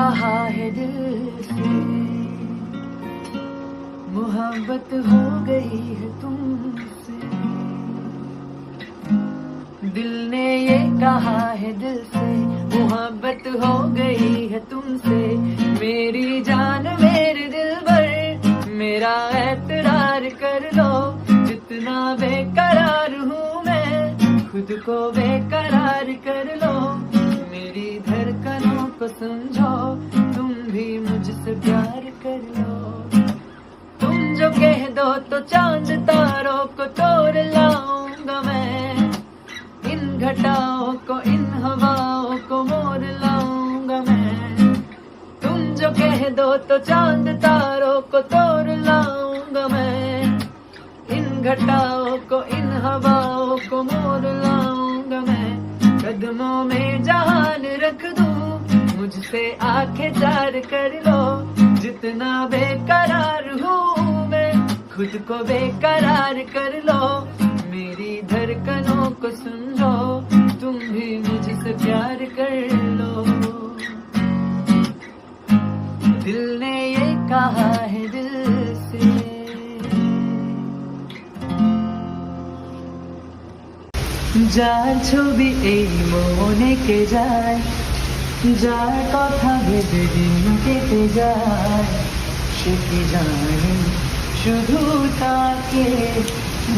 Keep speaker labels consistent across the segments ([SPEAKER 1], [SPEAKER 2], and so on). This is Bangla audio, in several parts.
[SPEAKER 1] कहा है दिल से, मोहब्बत हो गई है तुमसे। दिल ने ये कहा है दिल से, मोहब्बत हो गई है तुमसे। मेरी जान मेरे दिल भर, मेरा एतरार कर लो। जितना बेकरार हूँ मैं, खुद को बेकरार कर लो। मेरी धड़कनों को समझो, तुम भी मुझसे प्यार कर लो। तुम जो कह दो तो चांद तारों को तोड़ लाऊंगा मैं। इन घटाओं को, इन हवाओं को मोड़ लाऊंगा मैं। तुम जो कह दो तो चांद तारों को तोड़ लाऊंगा मैं। इन घटाओं को, इन हवाओं को मोड़ लाऊंगा मैं। कदमों में जहान रख दूं, मुझसे आंखें चार कर लो। जितना बेकरार हूँ मैं, खुद को बेकरार कर लो। मेरी धड़कनों को समझो, तुम भी मुझसे प्यार कर लो। दिल ने ये कहा है दिल से। যার ছবি এই মনে কে যায়, যার কথা ভেবে দিন কেটে যায়, সে কি জানে শুধু তাকে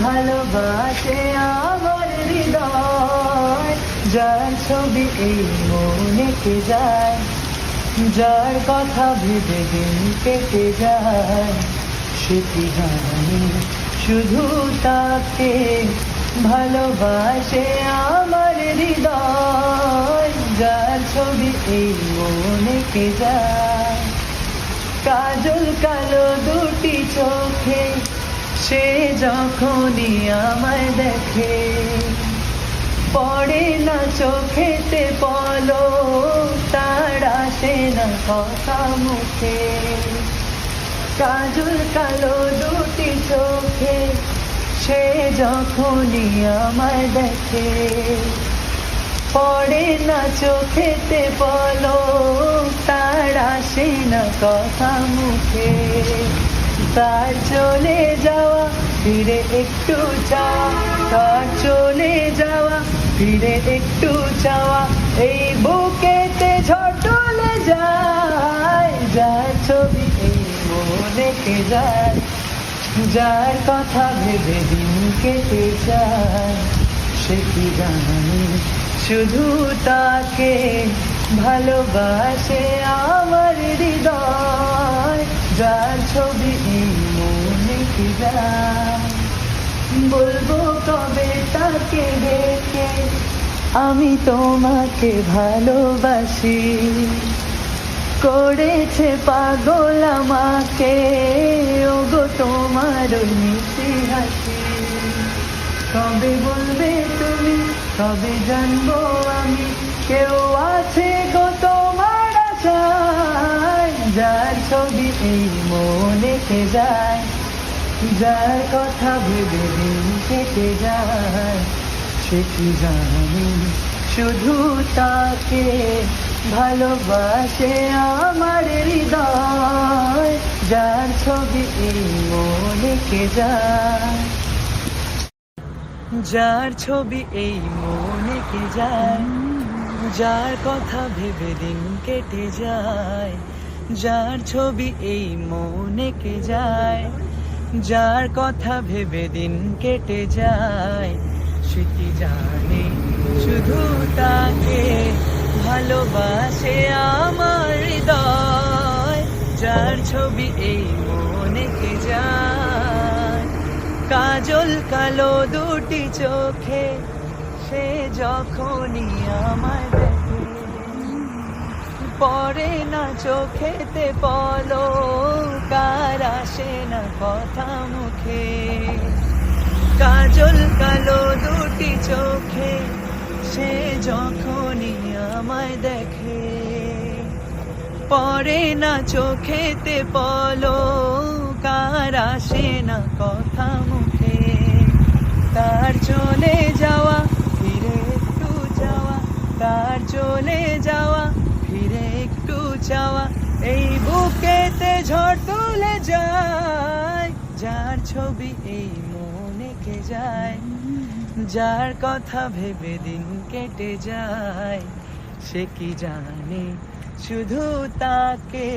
[SPEAKER 1] ভালোবাসে আমার হৃদয়। যার ছবি এই মনে কে যায়, যার কথা ভেবে দিন কেটে যায়, সে কি জানে শুধু তাকে ভালোবাসে আমার হৃদয়। যার ছবি এই মনে কে যায়, কাজল কালো দুটি চোখে সে যখনই আমায় দেখে, পড়ে না চোখেতে পলক, তার আসে না কথা মুখে। কাজল কালো দুটি চোখে সে যখনই আমায় দেখে, পড়ে না চোখেতে পলক, তার আসে না কথা মুখে। তার চলে যাওয়া ফিরে একটু চাওয়া, তার চলে যাওয়া ফিরে একটু চাওয়া, এই বুকেতে ঝড় তুলে যায়। যার ছবি এই মনে কে যায়, যার কথা ভেবে দিন কেটে যায়, সে কি জানে শুধু তাকে ভালোবাসে আমার হৃদয়। যার ছবি এই মনে কে যায়, বলবো কবে তাকে দেখে আমি তোমাকে ভালোবাসি। করেছে পাগল আমাকে ওগো তোমার মিষ্টি হাসি। কবে বলবে তুমি, কবে জানবো আমি, কেউ আছে গো তোমার আশায়। যার ছবি এই মনে কে যায়, যার কথা ভেবে দিন কেটে যায়, সে কি জানে শুধু তাকে ভালোবাসে আমার হৃদয়। যার ছবি এই মনে কে যায়, যার ছবি এই মনে কে যায়, যার কথা ভেবে দিন কেটে যায়। যার ছবি এই মনে কে যায়, যার কথা ভেবে দিন কেটে যায়, সে কি জানে শুধু তাকে ভালোবাসে আমার হৃদয়। যার ছবি এই মনে কে যায়, কাজল কালো দুটি চোখে সে যখনই আমায় দেখে, পড়ে না চোখেতে পলক, আর আসে না কথা মুখে। কাজল কালো দুটি চোখে সে যখনই আমায় দেখে, পড়ে না চোখেতে পলক, আর আসে না কথা মুখে। তার চলে যাওয়া ফিরে একটু যাওয়া, তার চলে যাওয়া ফিরে একটু চাওয়া এই বুকেতে ঝড় তুলে যায়, যার ছবি এই মনে কে যায়, যার কথা ভেবে দিন কেটে যায়, সে কি জানে শুধু তাকে